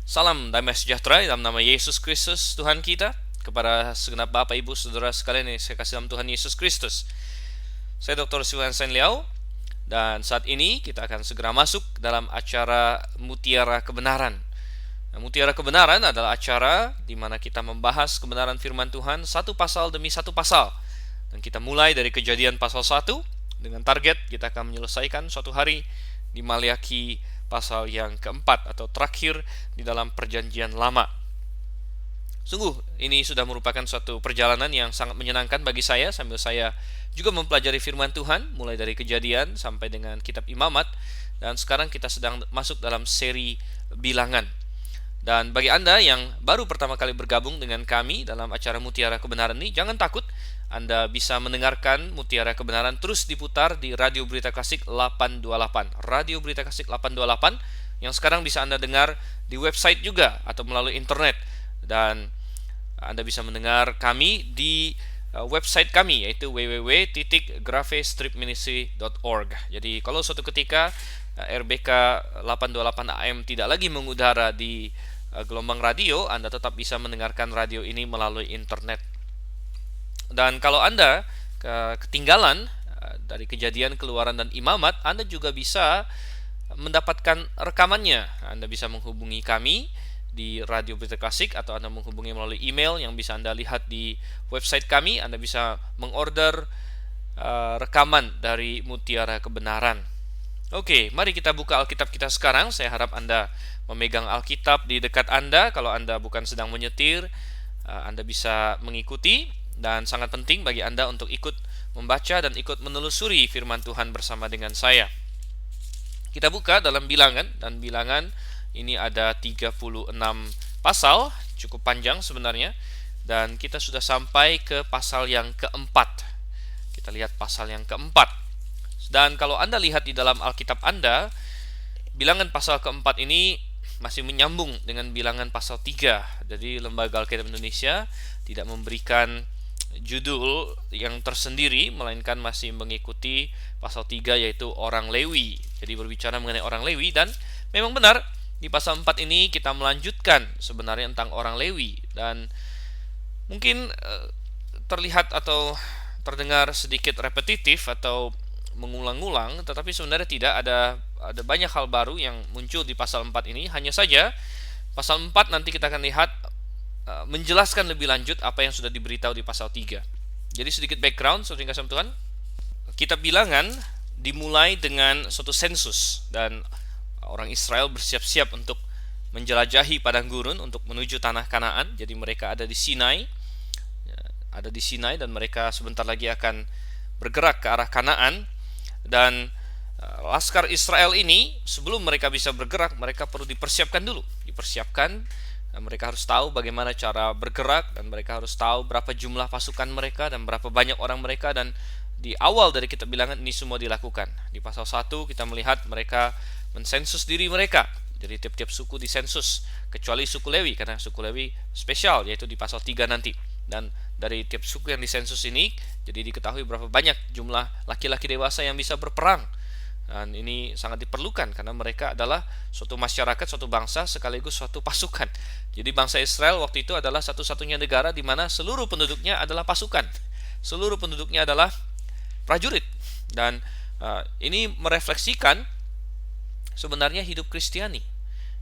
Salam damai sejahtera dalam nama Yesus Kristus Tuhan kita. Kepada segenap Bapak Ibu Saudara sekalian yang saya kasih dalam Tuhan Yesus Kristus, saya Dr. Siwan Sen Liao. Dan saat ini kita akan segera masuk dalam acara Mutiara Kebenaran. Mutiara Kebenaran adalah acara di mana kita membahas kebenaran firman Tuhan satu pasal demi satu pasal. Dan kita mulai dari Kejadian pasal 1 dengan target kita akan menyelesaikan suatu hari di Maliaki pasal yang keempat atau terakhir di dalam perjanjian lama. Sungguh ini sudah merupakan suatu perjalanan yang sangat menyenangkan bagi saya, sambil saya juga mempelajari firman Tuhan mulai dari Kejadian sampai dengan kitab Imamat. Dan sekarang kita sedang masuk dalam seri Bilangan. Dan bagi Anda yang baru pertama kali bergabung dengan kami dalam acara Mutiara Kebenaran ini, jangan takut, Anda bisa mendengarkan Mutiara Kebenaran terus diputar di Radio Berita Klasik 828. Radio Berita Klasik 828 yang sekarang bisa Anda dengar di website juga atau melalui internet. Dan Anda bisa mendengar kami di website kami, yaitu www.grafestripministry.org. Jadi kalau suatu ketika RBK 828 AM tidak lagi mengudara di gelombang radio, Anda tetap bisa mendengarkan radio ini melalui internet. Dan kalau Anda ketinggalan dari Kejadian, Keluaran, dan Imamat, Anda juga bisa mendapatkan rekamannya. Anda bisa menghubungi kami di Radio Berita Klasik atau Anda menghubungi melalui email yang bisa Anda lihat di website kami. Anda bisa mengorder rekaman dari Mutiara Kebenaran. Oke, mari kita buka Alkitab kita sekarang. Saya harap Anda memegang Alkitab di dekat Anda. Kalau Anda bukan sedang menyetir, Anda bisa mengikuti. Dan sangat penting bagi Anda untuk ikut membaca dan ikut menelusuri firman Tuhan bersama dengan saya. Kita buka dalam Bilangan, dan Bilangan ini ada 36 pasal, cukup panjang sebenarnya. Dan kita sudah sampai ke pasal yang keempat. Kita lihat pasal yang keempat. Dan kalau Anda lihat di dalam Alkitab Anda, Bilangan pasal keempat ini masih menyambung dengan Bilangan pasal 3. Jadi Lembaga Alkitab Indonesia tidak memberikan judul yang tersendiri, melainkan masih mengikuti pasal 3, yaitu orang Lewi. Jadi berbicara mengenai orang Lewi. Dan memang benar, di pasal 4 ini kita melanjutkan sebenarnya tentang orang Lewi. Dan mungkin terlihat atau terdengar sedikit repetitif atau mengulang-ulang, tetapi sebenarnya tidak. Ada banyak hal baru yang muncul di pasal 4 ini. Hanya saja pasal 4 nanti kita akan lihat menjelaskan lebih lanjut apa yang sudah diberitahu di pasal 3. Jadi sedikit background, saudara yang kasih Tuhan. Kitab Bilangan dimulai dengan suatu sensus, dan orang Israel bersiap-siap untuk menjelajahi padang gurun untuk menuju tanah Kanaan. Jadi mereka ada di Sinai, dan mereka sebentar lagi akan bergerak ke arah Kanaan. Dan laskar Israel ini, sebelum mereka bisa bergerak, mereka perlu dipersiapkan dulu. Dan mereka harus tahu bagaimana cara bergerak, dan mereka harus tahu berapa jumlah pasukan mereka dan berapa banyak orang mereka. Dan di awal dari kitab Bilangan ini semua dilakukan. Di pasal 1 kita melihat mereka mensensus diri mereka. Jadi tiap-tiap suku disensus, kecuali suku Lewi, karena suku Lewi spesial, yaitu di pasal 3 nanti. Dan dari tiap suku yang disensus ini, jadi diketahui berapa banyak jumlah laki-laki dewasa yang bisa berperang. Dan ini sangat diperlukan karena mereka adalah suatu masyarakat, suatu bangsa, sekaligus suatu pasukan. Jadi bangsa Israel waktu itu adalah satu-satunya negara di mana seluruh penduduknya adalah pasukan. Seluruh penduduknya adalah prajurit. Dan ini merefleksikan sebenarnya hidup Kristiani,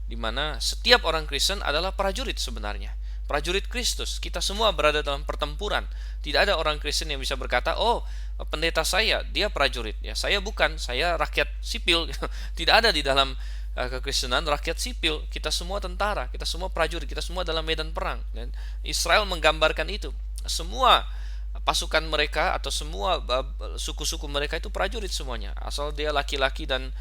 di mana setiap orang Kristen adalah prajurit sebenarnya. Prajurit Kristus. Kita semua berada dalam pertempuran. Tidak ada orang Kristen yang bisa berkata, "Oh, pendeta saya, dia prajurit." Ya, saya bukan, saya rakyat sipil. Tidak ada di dalam kekristenan rakyat sipil. Kita semua tentara, kita semua prajurit, kita semua dalam medan perang. Dan Israel menggambarkan itu. Semua pasukan mereka atau semua suku-suku mereka itu prajurit semuanya. Asal dia laki-laki dan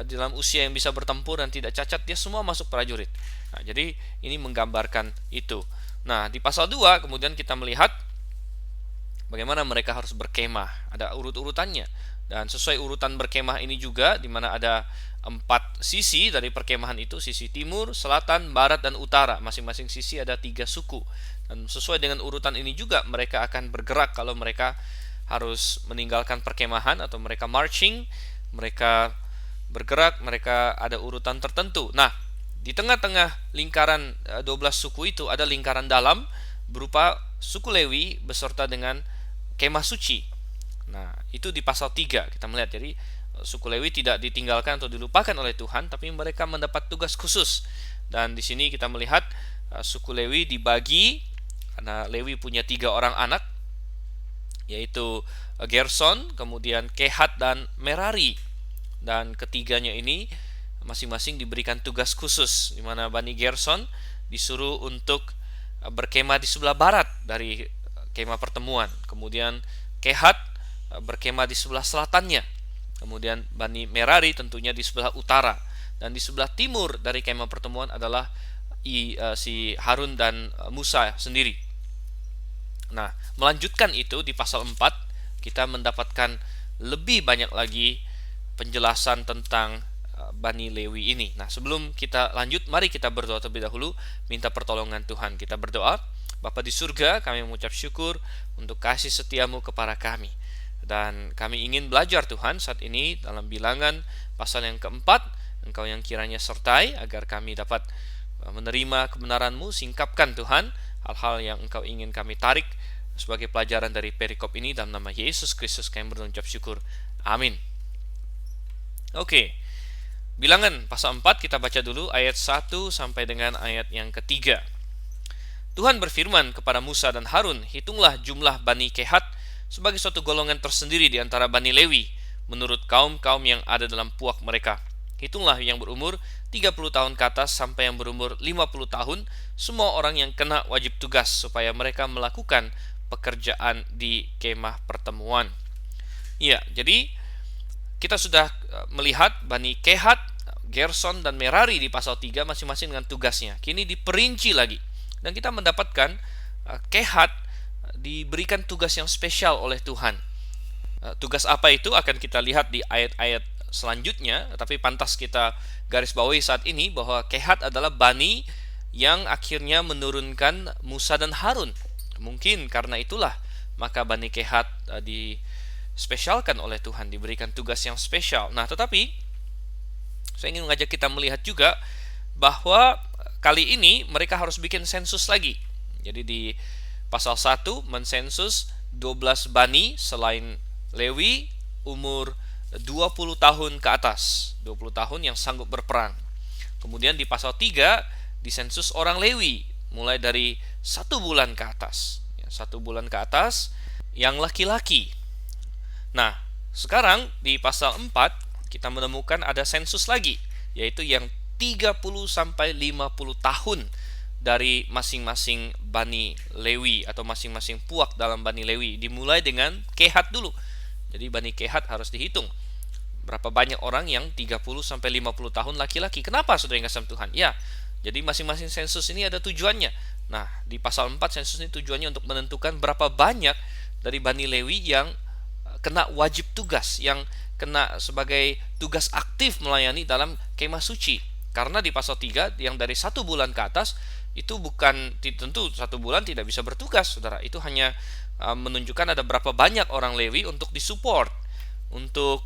dalam usia yang bisa bertempur dan tidak cacat, dia semua masuk prajurit. Nah, jadi ini menggambarkan itu. Nah, di pasal 2 kemudian kita melihat bagaimana mereka harus berkemah. Ada urut-urutannya. Dan sesuai urutan berkemah ini juga, di mana ada 4 sisi dari perkemahan itu, sisi timur, selatan, barat, dan utara. Masing-masing sisi ada 3 suku. Dan sesuai dengan urutan ini juga mereka akan bergerak kalau mereka harus meninggalkan perkemahan atau mereka marching, mereka bergerak, mereka ada urutan tertentu. Nah, di tengah-tengah lingkaran 12 suku itu ada lingkaran dalam berupa suku Lewi beserta dengan kemah suci. Nah, itu di pasal 3 kita melihat. Jadi suku Lewi tidak ditinggalkan atau dilupakan oleh Tuhan, tapi mereka mendapat tugas khusus. Dan di sini kita melihat suku Lewi dibagi karena Lewi punya 3 orang anak, yaitu Gerson, kemudian Kehat dan Merari. Dan ketiganya ini masing-masing diberikan tugas khusus, di mana Bani Gerson disuruh untuk berkemah di sebelah barat dari kemah pertemuan. Kemudian Kehat berkemah di sebelah selatannya. Kemudian Bani Merari tentunya di sebelah utara. Dan di sebelah timur dari kemah pertemuan adalah si Harun dan Musa sendiri. Nah, melanjutkan itu di pasal 4 kita mendapatkan lebih banyak lagi penjelasan tentang Bani Lewi ini. Nah, sebelum kita lanjut, mari kita berdoa terlebih dahulu, minta pertolongan Tuhan. Kita berdoa. Bapa di surga, kami mengucap syukur untuk kasih setiamu kepada kami. Dan kami ingin belajar Tuhan saat ini dalam Bilangan pasal yang keempat. Engkau yang kiranya sertai agar kami dapat menerima kebenaran-Mu. Singkapkan Tuhan hal-hal yang Engkau ingin kami tarik sebagai pelajaran dari perikop ini. Dalam nama Yesus Kristus kami mengucap syukur. Amin. Oke, Bilangan pasal 4 kita baca dulu ayat 1 sampai dengan ayat yang ketiga. Tuhan berfirman kepada Musa dan Harun, hitunglah jumlah Bani Kehat sebagai suatu golongan tersendiri di antara Bani Lewi, menurut kaum-kaum yang ada dalam puak mereka. Hitunglah yang berumur 30 tahun ke atas sampai yang berumur 50 tahun, semua orang yang kena wajib tugas, supaya mereka melakukan pekerjaan di kemah pertemuan. Ya, jadi kita sudah melihat Bani Kehat, Gerson, dan Merari di pasal 3 masing-masing dengan tugasnya. Kini diperinci lagi. Dan kita mendapatkan Kehat diberikan tugas yang spesial oleh Tuhan. Tugas apa itu akan kita lihat di ayat-ayat selanjutnya, tapi pantas kita garis bawahi saat ini bahwa Kehat adalah Bani yang akhirnya menurunkan Musa dan Harun. Mungkin karena itulah maka Bani Kehat dispesialkan oleh Tuhan, diberikan tugas yang spesial. Nah, tetapi saya ingin mengajak kita melihat juga bahwa kali ini mereka harus bikin sensus lagi. Jadi di pasal 1 mensensus 12 Bani selain Lewi umur 20 tahun ke atas, 20 tahun yang sanggup berperang. Kemudian di pasal 3 disensus orang Lewi mulai dari 1 bulan ke atas, 1 bulan ke atas yang laki-laki. Nah, sekarang di pasal 4 kita menemukan ada sensus lagi, yaitu yang 30 sampai 50 tahun dari masing-masing Bani Lewi atau masing-masing puak dalam Bani Lewi. Dimulai dengan Kehat dulu. Jadi Bani Kehat harus dihitung. Berapa banyak orang yang 30 sampai 50 tahun laki-laki. Kenapa saudara yang kasih Tuhan? Ya, jadi masing-masing sensus ini ada tujuannya. Nah, di pasal 4 sensus ini tujuannya untuk menentukan berapa banyak dari Bani Lewi yang kena wajib tugas, yang kena sebagai tugas aktif melayani dalam kemah suci. Karena di pasal 3 yang dari 1 bulan ke atas itu bukan, tentu 1 bulan tidak bisa bertugas, saudara. Itu hanya menunjukkan ada berapa banyak orang Lewi untuk disupport, untuk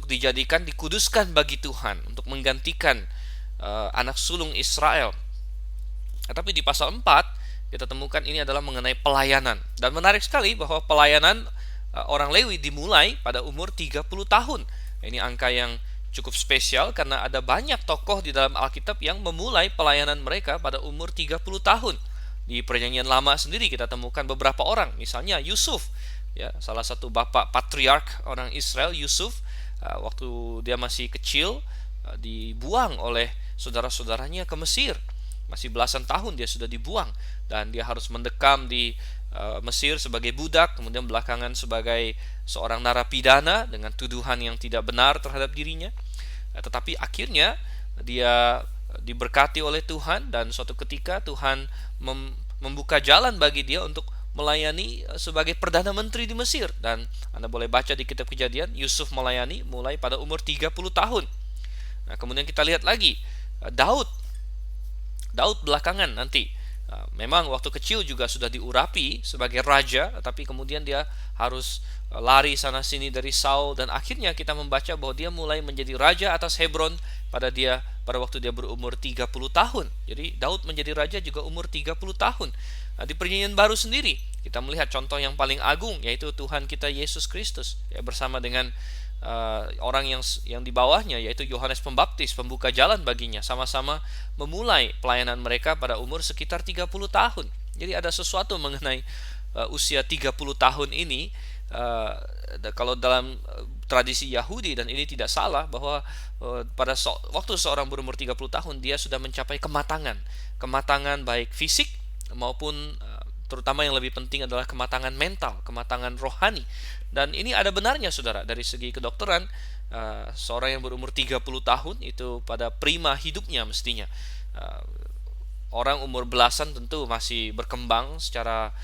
dijadikan, dikuduskan bagi Tuhan, untuk menggantikan anak sulung Israel. Tapi di pasal 4 kita temukan ini adalah mengenai pelayanan. Dan menarik sekali bahwa pelayanan orang Lewi dimulai pada umur 30 tahun. Ini angka yang cukup spesial karena ada banyak tokoh di dalam Alkitab yang memulai pelayanan mereka pada umur 30 tahun. Di Perjanjian Lama sendiri kita temukan beberapa orang, misalnya Yusuf, ya, salah satu bapak patriark orang Israel. Yusuf waktu dia masih kecil dibuang oleh saudara-saudaranya ke Mesir. Masih belasan tahun dia sudah dibuang dan dia harus mendekam di Mesir sebagai budak, kemudian belakangan sebagai seorang narapidana dengan tuduhan yang tidak benar terhadap dirinya. Tetapi akhirnya dia diberkati oleh Tuhan dan suatu ketika Tuhan membuka jalan bagi dia untuk melayani sebagai Perdana Menteri di Mesir. Dan Anda boleh baca di kitab Kejadian, Yusuf melayani mulai pada umur 30 tahun. Nah, kemudian kita lihat lagi Daud belakangan nanti Memang waktu kecil juga sudah diurapi sebagai raja, tapi kemudian dia harus lari sana sini dari Saul, dan akhirnya kita membaca bahwa dia mulai menjadi raja atas Hebron pada waktu dia berumur 30 tahun. Jadi Daud menjadi raja juga umur 30 tahun. Di Perjanjian Baru sendiri kita melihat contoh yang paling agung, yaitu Tuhan kita Yesus Kristus, ya, bersama dengan orang yang di bawahnya, yaitu Yohanes Pembaptis, pembuka jalan baginya, sama-sama memulai pelayanan mereka pada umur sekitar 30 tahun. Jadi ada sesuatu mengenai usia 30 tahun ini, kalau dalam tradisi Yahudi, dan ini tidak salah, bahwa waktu seorang berumur 30 tahun dia sudah mencapai kematangan baik fisik maupun terutama yang lebih penting adalah kematangan mental, kematangan rohani. Dan ini ada benarnya, saudara, dari segi kedokteran. Seorang yang berumur 30 tahun itu pada prima hidupnya mestinya. Orang umur belasan tentu masih berkembang secara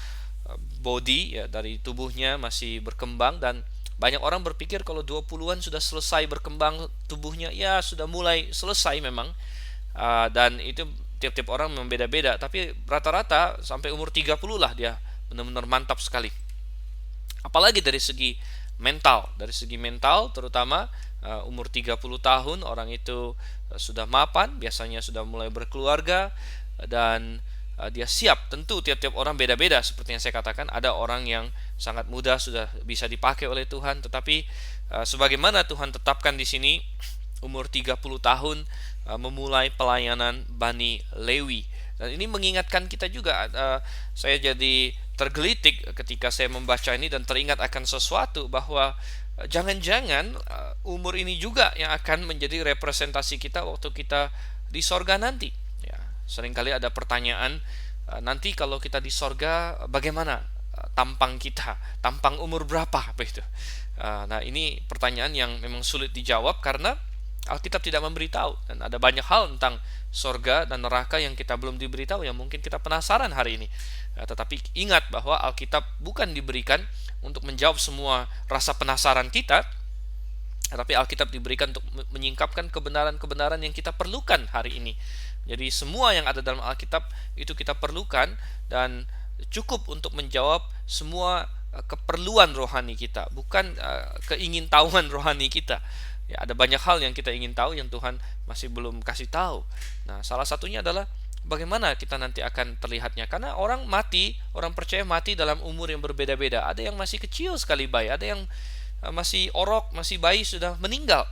body, ya, dari tubuhnya masih berkembang, dan banyak orang berpikir kalau 20-an sudah selesai berkembang tubuhnya, ya sudah mulai selesai memang. Dan itu tiap-tiap orang membeda-beda, tapi rata-rata sampai umur 30 lah dia benar-benar mantap sekali. Apalagi dari segi mental terutama umur 30 tahun orang itu sudah mapan, biasanya sudah mulai berkeluarga, dan dia siap. Tentu tiap-tiap orang beda-beda, seperti yang saya katakan, ada orang yang sangat muda sudah bisa dipakai oleh Tuhan, tetapi sebagaimana Tuhan tetapkan di sini, umur 30 tahun memulai pelayanan Bani Lewi. Dan ini mengingatkan kita juga, saya jadi tergelitik ketika saya membaca ini dan teringat akan sesuatu, bahwa jangan-jangan umur ini juga yang akan menjadi representasi kita waktu kita di sorga nanti. Ya, seringkali ada pertanyaan, nanti kalau kita di sorga bagaimana tampang kita, tampang umur berapa begitu. Nah, ini pertanyaan yang memang sulit dijawab karena Alkitab tidak memberitahu, dan ada banyak hal tentang sorga dan neraka yang kita belum diberitahu, yang mungkin kita penasaran hari ini. Tetapi ingat bahwa Alkitab bukan diberikan untuk menjawab semua rasa penasaran kita, tetapi Alkitab diberikan untuk menyingkapkan kebenaran-kebenaran yang kita perlukan hari ini. Jadi semua yang ada dalam Alkitab itu kita perlukan dan cukup untuk menjawab semua keperluan rohani kita, bukan keingintahuan rohani kita. Ya, ada banyak hal yang kita ingin tahu yang Tuhan masih belum kasih tahu. Nah, salah satunya adalah bagaimana kita nanti akan terlihatnya. Karena orang percaya mati dalam umur yang berbeda-beda. Ada yang masih kecil sekali bayi, ada yang masih orok, masih bayi sudah meninggal.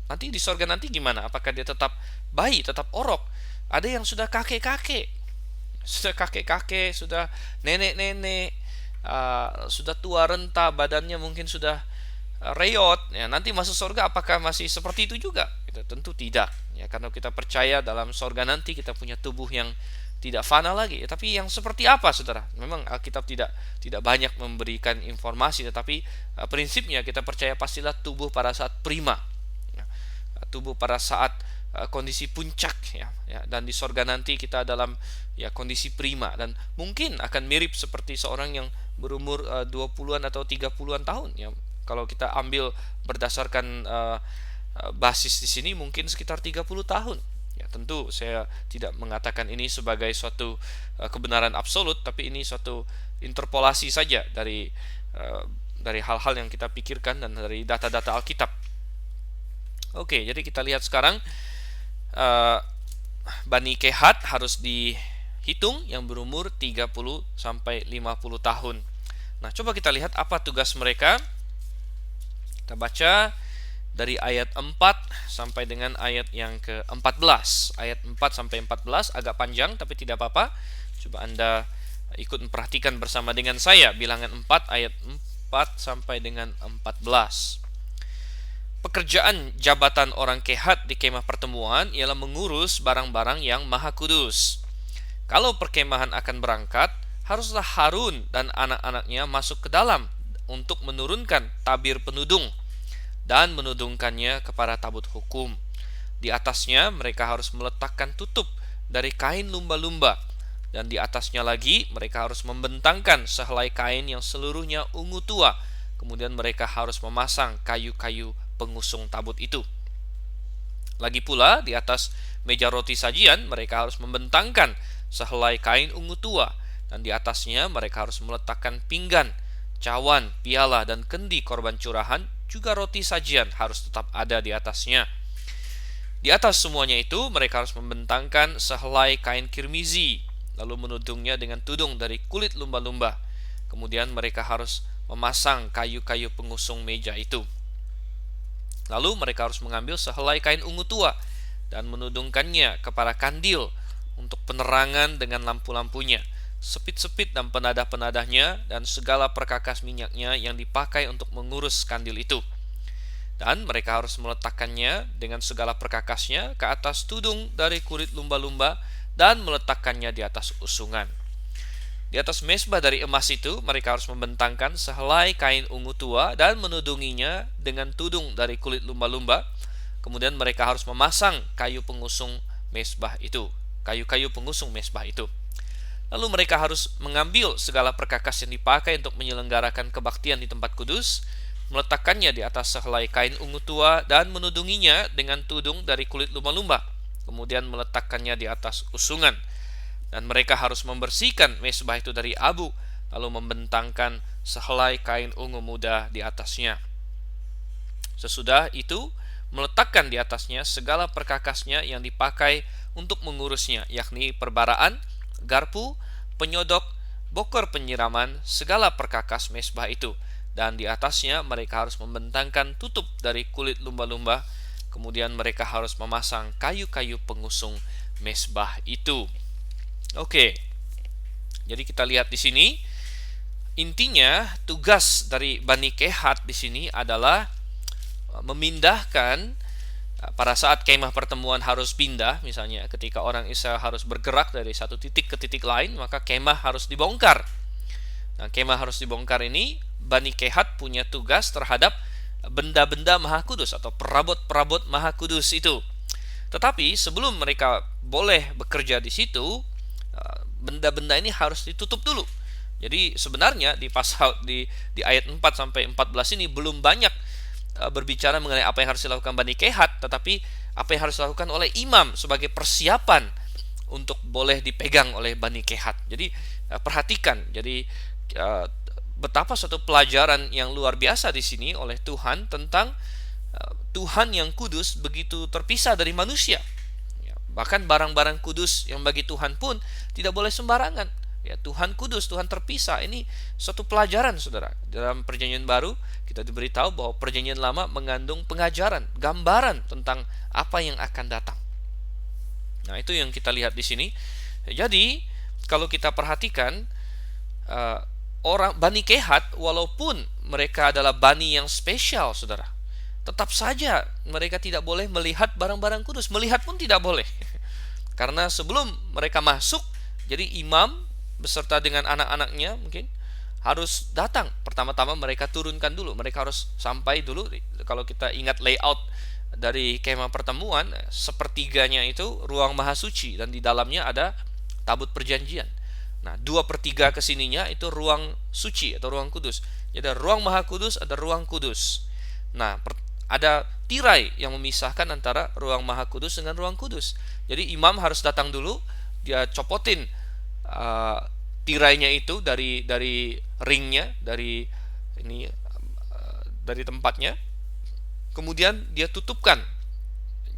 Nanti di sorga nanti gimana? Apakah dia tetap bayi, tetap orok? Ada yang sudah kakek-kakek, sudah nenek-nenek, sudah tua renta, badannya mungkin sudah reyot, ya, nanti masuk surga apakah masih seperti itu juga? Tentu tidak, ya, karena kita percaya dalam surga nanti kita punya tubuh yang tidak fana lagi. Tapi yang seperti apa, saudara? Memang Alkitab tidak banyak memberikan informasi, tetapi prinsipnya kita percaya pastilah tubuh pada saat prima, ya, tubuh pada saat kondisi puncak, ya, dan di surga nanti kita dalam kondisi prima, dan mungkin akan mirip seperti seorang yang berumur 20-an atau 30-an tahun, ya. Kalau kita ambil berdasarkan basis di sini mungkin sekitar 30 tahun. Ya, tentu saya tidak mengatakan ini sebagai suatu kebenaran absolut, tapi ini suatu interpolasi saja dari hal-hal yang kita pikirkan dan dari data-data Alkitab. Oke, jadi kita lihat sekarang Bani Kehat harus dihitung yang berumur 30 sampai 50 tahun. Nah, coba kita lihat apa tugas mereka. Kita baca dari ayat 4 sampai dengan ayat yang ke-14. Ayat 4 sampai 14 agak panjang tapi tidak apa-apa. Coba Anda ikut memperhatikan bersama dengan saya bilangan 4 ayat 4 sampai dengan 14. Pekerjaan jabatan orang Kehat di kemah pertemuan ialah mengurus barang-barang yang maha kudus. Kalau perkemahan akan berangkat, haruslah Harun dan anak-anaknya masuk ke dalam untuk menurunkan tabir penudung dan menudungkannya kepada tabut hukum. Di atasnya mereka harus meletakkan tutup dari kain lumba-lumba, dan di atasnya lagi mereka harus membentangkan sehelai kain yang seluruhnya ungu tua. Kemudian mereka harus memasang kayu-kayu pengusung tabut itu. Lagi pula di atas meja roti sajian mereka harus membentangkan sehelai kain ungu tua, dan di atasnya mereka harus meletakkan pinggan, cawan, piala, dan kendi korban curahan, juga roti sajian harus tetap ada di atasnya. Di atas semuanya itu mereka harus membentangkan sehelai kain kirmizi, lalu menudungnya dengan tudung dari kulit lumba-lumba. Kemudian mereka harus memasang kayu-kayu pengusung meja itu. Lalu mereka harus mengambil sehelai kain ungu tua dan menudungkannya kepada kandil untuk penerangan dengan lampu-lampunya, sepit-sepit dan penadah-penadahnya, dan segala perkakas minyaknya yang dipakai untuk mengurus kandil itu. Dan mereka harus meletakkannya dengan segala perkakasnya ke atas tudung dari kulit lumba-lumba dan meletakkannya di atas usungan. Di atas mezbah dari emas itu mereka harus membentangkan sehelai kain ungu tua dan menudunginya dengan tudung dari kulit lumba-lumba. Kemudian mereka harus memasang kayu pengusung mezbah itu, kayu-kayu pengusung mezbah itu. Lalu mereka harus mengambil segala perkakas yang dipakai untuk menyelenggarakan kebaktian di tempat kudus, meletakkannya di atas sehelai kain ungu tua dan menudunginya dengan tudung dari kulit lumba-lumba, kemudian meletakkannya di atas usungan. Dan mereka harus membersihkan mezbah itu dari abu, lalu membentangkan sehelai kain ungu muda di atasnya. Sesudah itu meletakkan di atasnya segala perkakasnya yang dipakai untuk mengurusnya, yakni perbaraan, garpu, penyodok, bokor penyiraman, segala perkakas mezbah itu. Dan di atasnya mereka harus membentangkan tutup dari kulit lumba-lumba. Kemudian mereka harus memasang kayu-kayu pengusung mezbah itu. Oke. Jadi kita lihat di sini, intinya tugas dari Bani Kehat di sini adalah memindahkan pada saat kemah pertemuan harus pindah, misalnya ketika orang Israel harus bergerak dari satu titik ke titik lain, maka kemah harus dibongkar. Nah, kemah harus dibongkar ini, Bani Kehat punya tugas terhadap benda-benda maha kudus atau perabot-perabot maha kudus itu. Tetapi sebelum mereka boleh bekerja di situ, benda-benda ini harus ditutup dulu. Jadi sebenarnya di pasal di ayat 4 sampai 14 ini belum banyak berbicara mengenai apa yang harus dilakukan Bani Kehat, tetapi apa yang harus dilakukan oleh imam sebagai persiapan untuk boleh dipegang oleh Bani Kehat. Jadi perhatikan, jadi betapa suatu pelajaran yang luar biasa di sini oleh Tuhan tentang Tuhan yang kudus begitu terpisah dari manusia. Bahkan barang-barang kudus yang bagi Tuhan pun tidak boleh sembarangan. Ya, Tuhan kudus, Tuhan terpisah. Ini suatu pelajaran, saudara. Dalam Perjanjian Baru kita diberitahu bahwa Perjanjian Lama mengandung pengajaran, gambaran tentang apa yang akan datang. Nah, itu yang kita lihat di sini. Jadi kalau kita perhatikan, orang Bani Kehat, walaupun mereka adalah bani yang spesial, saudara, tetap saja mereka tidak boleh melihat barang-barang kudus. Melihat pun tidak boleh. Karena sebelum mereka masuk, jadi imam beserta dengan anak-anaknya mungkin harus datang. Pertama-tama mereka turunkan dulu, mereka harus sampai dulu. Kalau kita ingat layout dari kemah pertemuan, sepertiganya itu ruang maha suci, dan di dalamnya ada tabut perjanjian. Nah, 2/3 kesininya itu ruang suci atau ruang kudus. Jadi ada ruang maha kudus, ada ruang kudus. Nah, ada tirai yang memisahkan antara ruang maha kudus dengan ruang kudus. Jadi imam harus datang dulu, dia copotin tirainya itu dari ringnya, dari tempatnya. Kemudian dia tutupkan.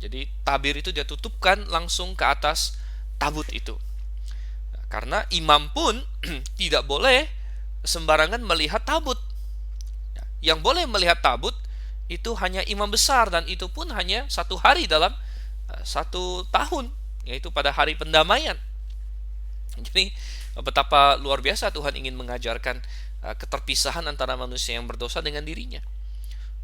Jadi tabir itu dia tutupkan langsung ke atas tabut itu. Nah, karena imam pun tidak boleh sembarangan melihat tabut. Yang boleh melihat tabut itu hanya imam besar, dan itu pun hanya 1 hari dalam 1 tahun, yaitu pada hari pendamaian. Jadi betapa luar biasa Tuhan ingin mengajarkan keterpisahan antara manusia yang berdosa dengan dirinya.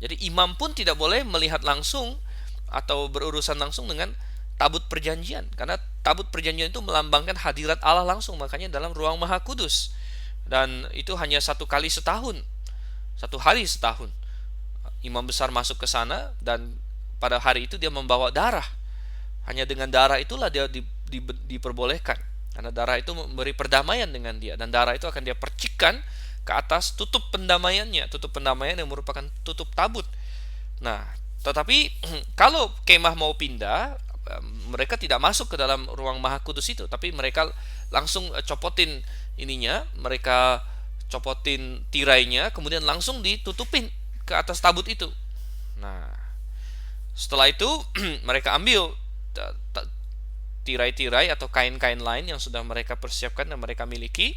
Jadi imam pun tidak boleh melihat langsung atau berurusan langsung dengan tabut perjanjian, karena tabut perjanjian itu melambangkan hadirat Allah langsung, makanya dalam ruang maha kudus. Dan itu hanya 1 kali setahun, 1 hari setahun. Imam besar masuk ke sana, dan pada hari itu dia membawa darah. Hanya dengan darah itulah dia diperbolehkan, karena darah itu memberi perdamaian dengan dia, dan darah itu akan dia percikkan ke atas tutup pendamaiannya, tutup pendamaian yang merupakan tutup tabut. Nah, tetapi kalau kemah mau pindah, mereka tidak masuk ke dalam ruang Maha Kudus itu, tapi mereka langsung copotin ininya, mereka copotin tirainya, kemudian langsung ditutupin ke atas tabut itu. Nah, setelah itu mereka ambil tirai-tirai atau kain-kain lain yang sudah mereka persiapkan dan mereka miliki,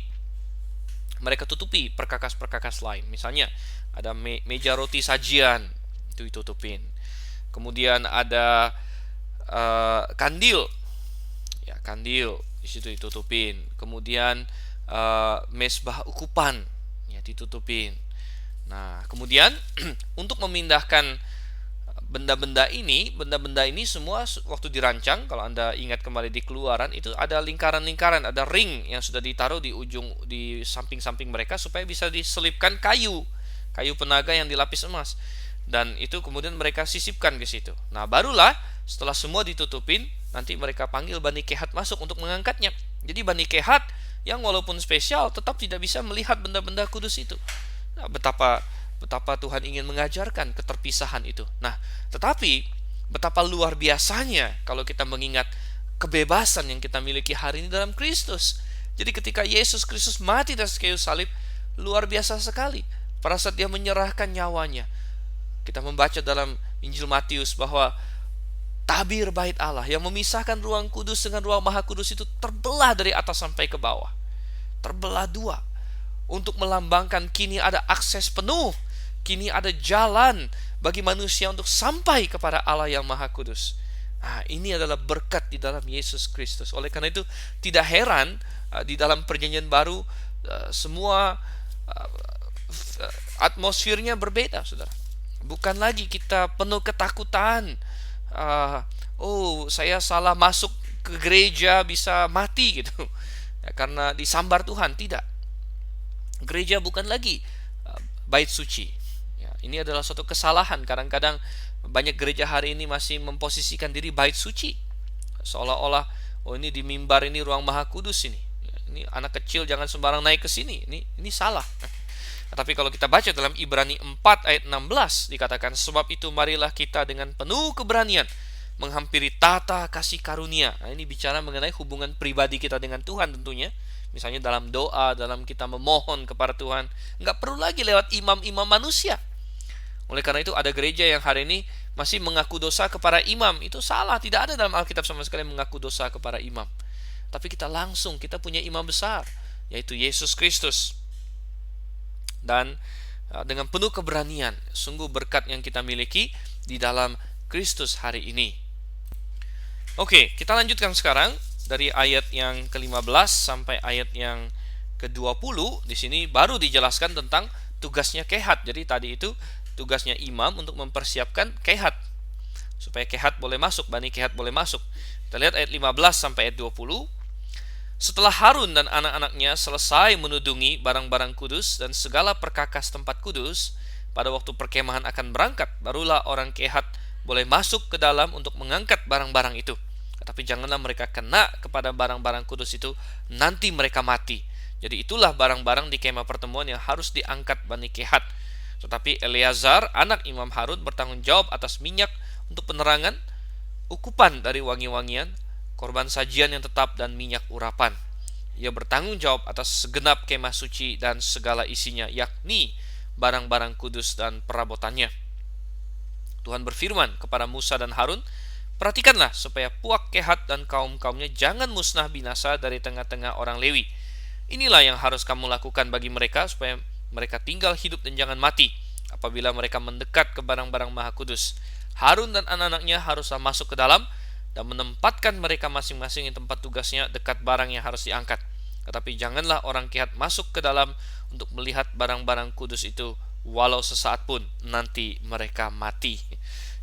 mereka tutupi perkakas-perkakas lain. Misalnya ada meja roti sajian, itu ditutupin. Kemudian ada kandil, ya kandil di situ ditutupin. Kemudian mesbah ukupan, ya ditutupin. Nah, kemudian untuk memindahkan benda-benda ini semua waktu dirancang, kalau Anda ingat kembali di Keluaran, itu ada lingkaran-lingkaran, ada ring yang sudah ditaruh di samping-samping mereka supaya bisa diselipkan kayu penaga yang dilapis emas. Dan itu kemudian mereka sisipkan ke situ. Nah, barulah setelah semua ditutupin, nanti mereka panggil Bani Kehat masuk untuk mengangkatnya. Jadi Bani Kehat yang walaupun spesial tetap tidak bisa melihat benda-benda kudus itu. Nah, betapa Tuhan ingin mengajarkan keterpisahan itu. Nah, tetapi betapa luar biasanya kalau kita mengingat kebebasan yang kita miliki hari ini dalam Kristus. Jadi ketika Yesus Kristus mati di atas kayu salib, luar biasa sekali. Pada saat dia menyerahkan nyawanya, kita membaca dalam Injil Matius bahwa tabir bait Allah yang memisahkan ruang kudus dengan ruang maha kudus itu terbelah dari atas sampai ke bawah. Terbelah dua. Untuk melambangkan kini ada akses penuh, kini ada jalan bagi manusia untuk sampai kepada Allah yang Maha Kudus. Nah, ini adalah berkat di dalam Yesus Kristus. Oleh karena itu, tidak heran di dalam Perjanjian Baru semua atmosfernya berbeda, saudara. Bukan lagi kita penuh ketakutan. Saya salah masuk ke gereja bisa mati gitu, ya, karena disambar Tuhan. Tidak. Gereja bukan lagi bait suci. Ini adalah suatu kesalahan. Kadang-kadang banyak gereja hari ini masih memposisikan diri bait suci, seolah-olah ini di mimbar ini ruang maha kudus ini. Ini anak kecil jangan sembarang naik ke sini. Ini salah. Tapi kalau kita baca dalam Ibrani 4 ayat 16 dikatakan, sebab itu marilah kita dengan penuh keberanian menghampiri tata kasih karunia. Nah, ini bicara mengenai hubungan pribadi kita dengan Tuhan tentunya. Misalnya dalam doa, dalam kita memohon kepada Tuhan, nggak perlu lagi lewat imam-imam manusia. Oleh karena itu ada gereja yang hari ini masih mengaku dosa kepada imam. Itu salah, tidak ada dalam Alkitab sama sekali mengaku dosa kepada imam. Tapi kita punya imam besar, yaitu Yesus Kristus. Dan dengan penuh keberanian, sungguh berkat yang kita miliki di dalam Kristus hari ini. Oke, kita lanjutkan sekarang dari ayat yang ke-15 sampai ayat yang ke-20. Di sini baru dijelaskan tentang tugasnya kehat. Jadi tadi itu tugasnya imam untuk mempersiapkan kehat, supaya kehat boleh masuk, Bani Kehat boleh masuk. Kita lihat ayat 15 sampai ayat 20. Setelah Harun dan anak-anaknya selesai menudungi barang-barang kudus dan segala perkakas tempat kudus, pada waktu perkemahan akan berangkat, barulah orang kehat boleh masuk ke dalam untuk mengangkat barang-barang itu. Tetapi janganlah mereka kena kepada barang-barang kudus itu, nanti mereka mati. Jadi itulah barang-barang di kemah pertemuan yang harus diangkat Bani Kehat. Tetapi Eleazar, anak Imam Harun, bertanggung jawab atas minyak untuk penerangan, ukupan dari wangi-wangian, korban sajian yang tetap, dan minyak urapan. Ia bertanggung jawab atas segenap kemah suci dan segala isinya, yakni barang-barang kudus dan perabotannya. Tuhan berfirman kepada Musa dan Harun, perhatikanlah supaya puak Kehat dan kaum-kaumnya jangan musnah binasa dari tengah-tengah orang Lewi. Inilah yang harus kamu lakukan bagi mereka, supaya mereka tinggal hidup dan jangan mati apabila mereka mendekat ke barang-barang maha kudus. Harun dan anak-anaknya haruslah masuk ke dalam dan menempatkan mereka masing-masing di tempat tugasnya dekat barang yang harus diangkat. Tetapi janganlah orang Kehat masuk ke dalam untuk melihat barang-barang kudus itu, walau sesaat pun, nanti mereka mati.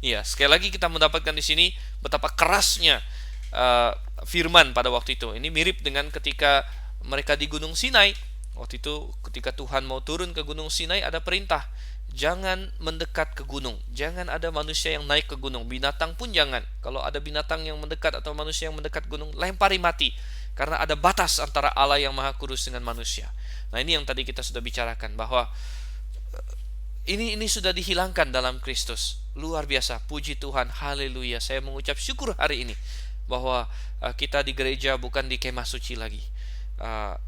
Ya, sekali lagi kita mendapatkan di sini betapa kerasnya firman pada waktu itu. Ini mirip dengan ketika mereka di Gunung Sinai. Waktu itu ketika Tuhan mau turun ke Gunung Sinai, ada perintah, jangan mendekat ke gunung, jangan ada manusia yang naik ke gunung, binatang pun jangan. Kalau ada binatang yang mendekat atau manusia yang mendekat gunung, lempari mati, karena ada batas antara Allah yang maha kudus dengan manusia. Nah, ini yang tadi kita sudah bicarakan, bahwa Ini sudah dihilangkan dalam Kristus. Luar biasa, puji Tuhan, haleluya. Saya mengucap syukur hari ini bahwa kita di gereja bukan di kemah suci lagi.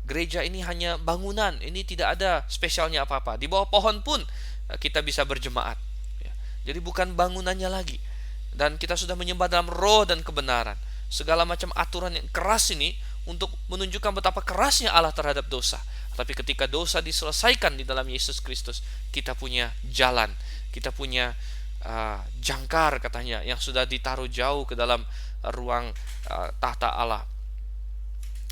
Gereja ini hanya bangunan, ini tidak ada spesialnya apa-apa. Di bawah pohon pun kita bisa berjemaat. Ya. Jadi bukan bangunannya lagi. Dan kita sudah menyembah dalam roh dan kebenaran. Segala macam aturan yang keras ini untuk menunjukkan betapa kerasnya Allah terhadap dosa. Tapi ketika dosa diselesaikan di dalam Yesus Kristus, kita punya jalan, kita punya jangkar katanya yang sudah ditaruh jauh ke dalam ruang tahta Allah.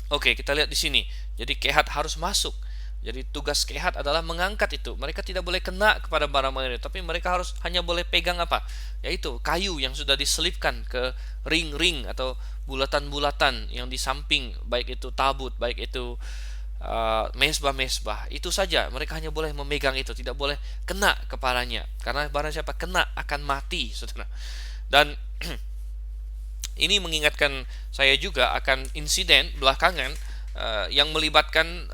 Oke, kita lihat di sini. Jadi kehat harus masuk. Jadi tugas kehat adalah mengangkat itu. Mereka tidak boleh kena kepada barang-barang itu, tapi mereka harus hanya boleh pegang apa? Yaitu kayu yang sudah diselipkan ke ring-ring atau bulatan-bulatan yang di samping, baik itu tabut, baik itu mesbah-mesbah. Itu saja, mereka hanya boleh memegang itu, tidak boleh kena kepalanya, karena barang siapa kena akan mati, saudara. Dan ini mengingatkan saya juga akan insiden belakangan yang melibatkan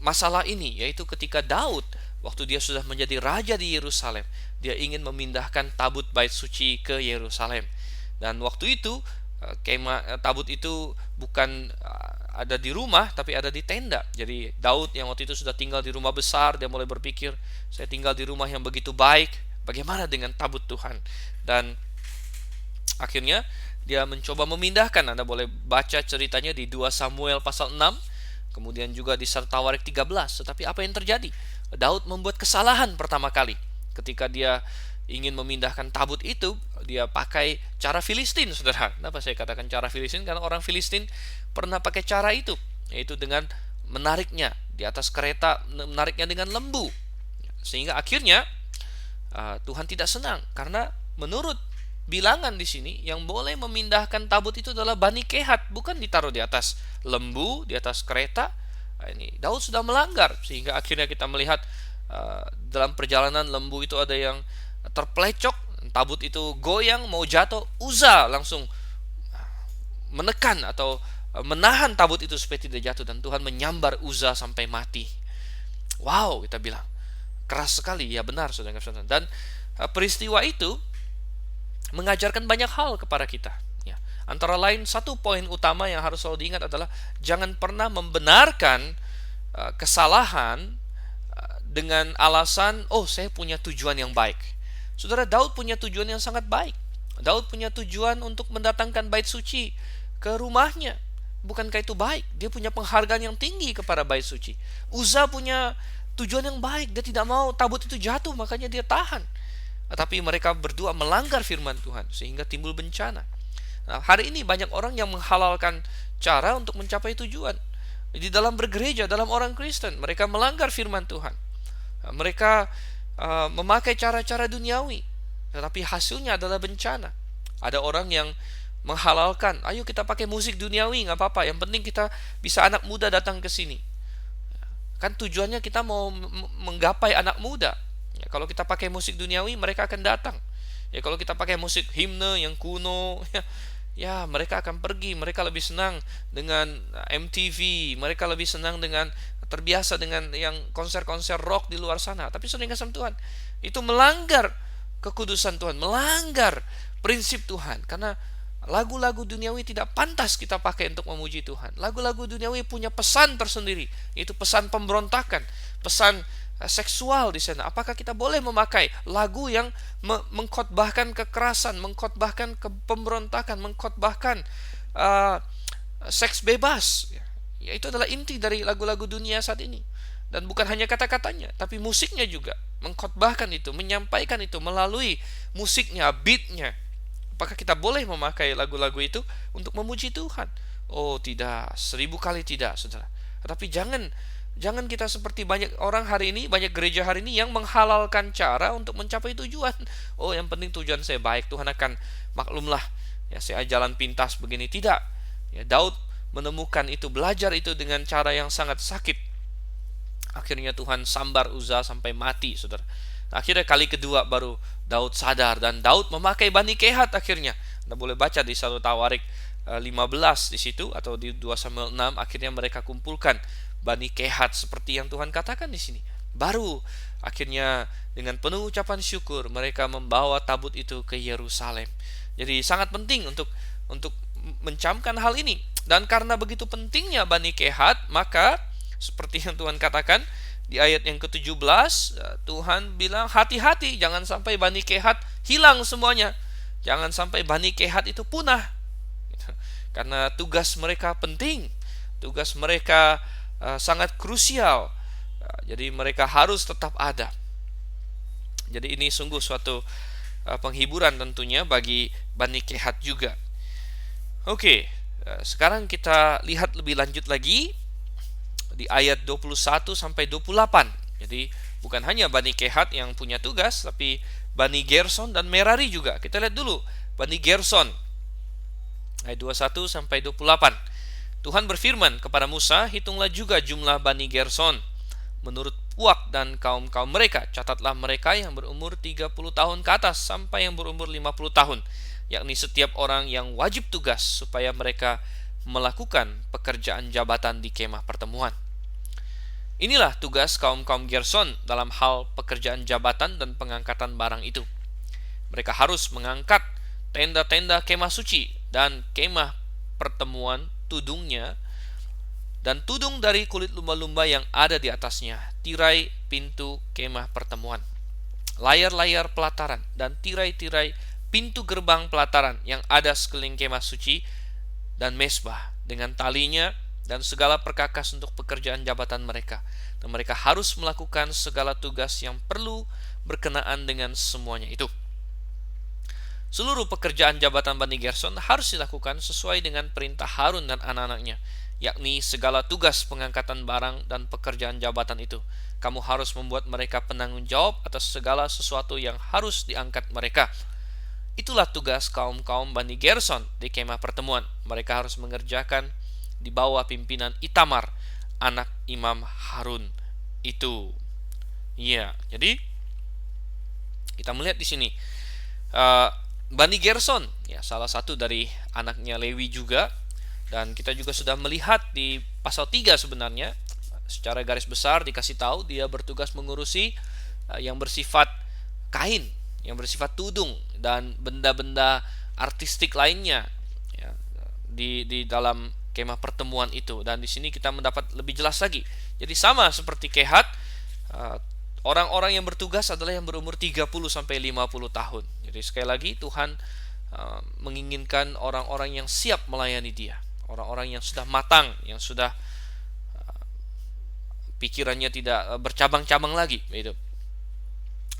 masalah ini, yaitu ketika Daud waktu dia sudah menjadi raja di Yerusalem, dia ingin memindahkan tabut bait suci ke Yerusalem. Dan waktu itu tabut itu bukan ada di rumah, tapi ada di tenda. Jadi Daud yang waktu itu sudah tinggal di rumah besar, dia mulai berpikir, saya tinggal di rumah yang begitu baik, bagaimana dengan tabut Tuhan? Dan akhirnya dia mencoba memindahkan. Anda boleh baca ceritanya di 2 Samuel pasal 6, kemudian juga di 1 Tawarik 13. Tetapi apa yang terjadi? Daud membuat kesalahan pertama kali. Ketika dia ingin memindahkan tabut itu, dia pakai cara Filistin, saudara. Kenapa saya katakan cara Filistin? Karena orang Filistin pernah pakai cara itu, yaitu dengan menariknya di atas kereta, menariknya dengan lembu. Sehingga akhirnya Tuhan tidak senang, karena menurut bilangan di sini yang boleh memindahkan tabut itu adalah Bani Kehat, bukan ditaruh di atas lembu, di atas kereta. Ini Daud sudah melanggar, sehingga akhirnya kita melihat dalam perjalanan lembu itu ada yang terpelecok, tabut itu goyang mau jatuh, Uza langsung menekan atau menahan tabut itu supaya tidak jatuh, dan Tuhan menyambar Uza sampai mati. Wow, kita bilang keras sekali. Ya benar, saudara-saudara. Dan peristiwa itu mengajarkan banyak hal kepada kita. Ya. Antara lain, satu poin utama yang harus selalu diingat adalah jangan pernah membenarkan kesalahan dengan alasan, oh saya punya tujuan yang baik. Saudara, Daud punya tujuan yang sangat baik. Daud punya tujuan untuk mendatangkan bait suci ke rumahnya. Bukankah itu baik? Dia punya penghargaan yang tinggi kepada bait suci. Uza punya tujuan yang baik. Dia tidak mau tabut itu jatuh, makanya dia tahan. Tapi mereka berdua melanggar firman Tuhan, sehingga timbul bencana. Nah, hari ini banyak orang yang menghalalkan cara untuk mencapai tujuan. Di dalam bergereja, dalam orang Kristen, mereka melanggar firman Tuhan. Mereka memakai cara-cara duniawi, tetapi hasilnya adalah bencana. Ada orang yang menghalalkan, ayo kita pakai musik duniawi, nggak apa-apa, yang penting kita bisa anak muda datang ke sini. Kan tujuannya kita mau menggapai anak muda. Ya, kalau kita pakai musik duniawi, mereka akan datang. Ya, kalau kita pakai musik himne yang kuno, ya mereka akan pergi. Mereka lebih senang dengan MTV, mereka lebih senang dengan, terbiasa dengan yang konser-konser rock di luar sana. Tapi saudara kasih Tuhan, itu melanggar kekudusan Tuhan, melanggar prinsip Tuhan. Karena lagu-lagu duniawi tidak pantas kita pakai untuk memuji Tuhan. Lagu-lagu duniawi punya pesan tersendiri, yaitu pesan pemberontakan, pesan seksual di sana. Apakah kita boleh memakai lagu yang mengkhotbahkan kekerasan, mengkhotbahkan pemberontakan, mengkhotbahkan seks bebas? Ya, itu adalah inti dari lagu-lagu dunia saat ini. Dan bukan hanya kata-katanya, tapi musiknya juga mengkhotbahkan itu, menyampaikan itu melalui musiknya, beatnya. Apakah kita boleh memakai lagu-lagu itu untuk memuji Tuhan? Oh tidak, 1000 kali tidak, saudara. Tetapi jangan kita seperti banyak orang hari ini, banyak gereja hari ini yang menghalalkan cara untuk mencapai tujuan. Oh yang penting tujuan saya baik, Tuhan akan maklumlah. Ya saya jalan pintas begini. Tidak. Ya, Daud menemukan itu, belajar itu dengan cara yang sangat sakit. Akhirnya Tuhan sambar Uza sampai mati, saudara. Akhirnya kali kedua baru Daud sadar, dan Daud memakai Bani Kehat akhirnya. Anda boleh baca di 1 Tawarik 15 di situ, atau di 2 Samuel 6. Akhirnya mereka kumpulkan Bani Kehat seperti yang Tuhan katakan di sini. Baru akhirnya dengan penuh ucapan syukur mereka membawa tabut itu ke Yerusalem. Jadi sangat penting untuk mencamkan hal ini. Dan karena begitu pentingnya Bani Kehat, maka seperti yang Tuhan katakan di ayat yang ke-17, Tuhan bilang hati-hati jangan sampai Bani Kehat hilang semuanya. Jangan sampai Bani Kehat itu punah. Karena tugas mereka penting. Tugas mereka sangat krusial. Jadi mereka harus tetap ada. Jadi ini sungguh suatu penghiburan tentunya bagi Bani Kehat juga. Oke, sekarang kita lihat lebih lanjut lagi di ayat 21 sampai 28. Jadi bukan hanya Bani Kehat yang punya tugas, tapi Bani Gerson dan Merari juga. Kita lihat dulu Bani Gerson ayat 21 sampai 28. Tuhan berfirman kepada Musa, hitunglah juga jumlah Bani Gerson menurut puak dan kaum-kaum mereka. Catatlah mereka yang berumur 30 tahun ke atas sampai yang berumur 50 tahun, yakni setiap orang yang wajib tugas supaya mereka melakukan pekerjaan jabatan di kemah pertemuan. Inilah tugas kaum-kaum Gerson dalam hal pekerjaan jabatan dan pengangkatan barang itu. Mereka harus mengangkat tenda-tenda kemah suci dan kemah pertemuan, tudungnya, dan tudung dari kulit lumba-lumba yang ada di atasnya, tirai pintu kemah pertemuan, layar-layar pelataran, dan tirai-tirai pintu gerbang pelataran yang ada sekeliling kemah suci, dan mesbah dengan talinya, dan segala perkakas untuk pekerjaan jabatan mereka. Dan mereka harus melakukan segala tugas yang perlu berkenaan dengan semuanya itu. Seluruh pekerjaan jabatan Bani Gerson harus dilakukan sesuai dengan perintah Harun dan anak-anaknya, yakni segala tugas pengangkatan barang dan pekerjaan jabatan itu. Kamu harus membuat mereka penanggung jawab atas segala sesuatu yang harus diangkat mereka. Itulah tugas kaum-kaum Bani Gerson di kemah pertemuan. Mereka harus mengerjakan di bawah pimpinan Itamar, anak Imam Harun itu. Ya, jadi kita melihat di sini Bani Gerson, ya, salah satu dari anaknya Lewi juga. Dan kita juga sudah melihat di pasal 3 sebenarnya, secara garis besar dikasih tahu dia bertugas mengurusi yang bersifat kain, yang bersifat tudung dan benda-benda artistik lainnya, ya, di dalam kemah pertemuan itu. Dan di sini kita mendapat lebih jelas lagi. Jadi sama seperti Kehat, orang-orang yang bertugas adalah yang berumur 30 sampai 50 tahun. Jadi sekali lagi Tuhan menginginkan orang-orang yang siap melayani Dia. Orang-orang yang sudah matang, yang sudah pikirannya tidak bercabang-cabang lagi, gitu.